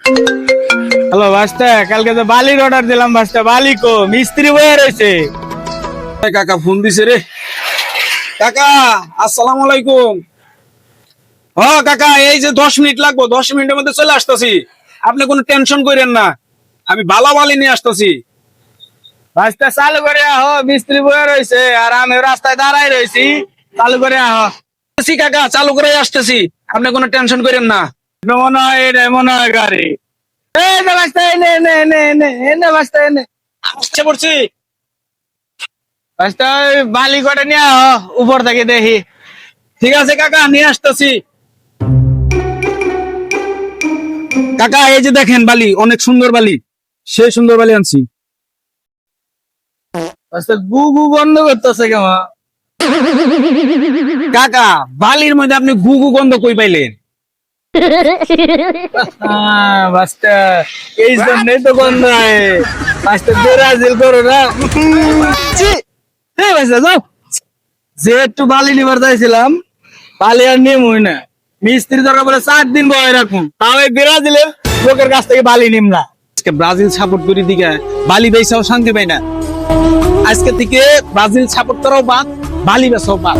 Hello ভাস্তা, কালকে তো বালির অর্ডার দিলাম ভাস্তা, বালি কো মিস্ত্রি বয়ে রয়েছে। কাকা ফোন দিছে রে। কাকা আসসালামু আলাইকুম। কাকা এই যে 10 মিনিট লাগবো, 10 মিনিটের মধ্যে চলে আসতেছি। আপনি কোনো টেনশন করেন না, আমি বালা বালি নিয়ে আসতেছি। ভাস্তা চালু করে আহ, মিস্ত্রি বয়ে রয়েছে আর আমি রাস্তায় দাঁড়াই রয়েছি, চালু করে আহ। কাকা চালু করে আসতেছি, আপনি কোনো টেনশন করেন না। মনে হয় এটা মনে হয় গাড়ি। এই নে ভাস্তা, এনে এনে এনে এনে এনে ভাস্তা এনে। আসতে পড়ছি। ভাস্তা ওই বালি করে নিয়ে আহ, উপর থেকে দেখি। ঠিক আছে কাকা, নিয়ে আসতেছি। কাকা এই যে দেখেন বালি, অনেক সুন্দর বালি, সেই সুন্দর বালি আনছি। ভাস্তা গু গু বন্ধ করতেছে কেমন? কাকা বালির মধ্যে আপনি গুগু গন্ধ কই পাইলেন? ভাস্তা এই জন্যই তো গন্ধ হয়। ভাস্তা ব্রাজিল করো না। এই ভাস্তা যাও, যে একটু বালি নিবার চাইছিলাম, বালি আর নিমই না। মিস্ত্রি দরকার বলে 4 দিন বয়ে রাখুন, তাও এই ব্রাজিলের লোকের কাছ থেকে বালি নিম না। আজকে ব্রাজিল সাপোর্ট করি দিকে বালি বেচাও শান্তি পাই না। আজকে থেকে ব্রাজিল সাপোর্ট করাও বাদ, বালি বেচাও বাদ।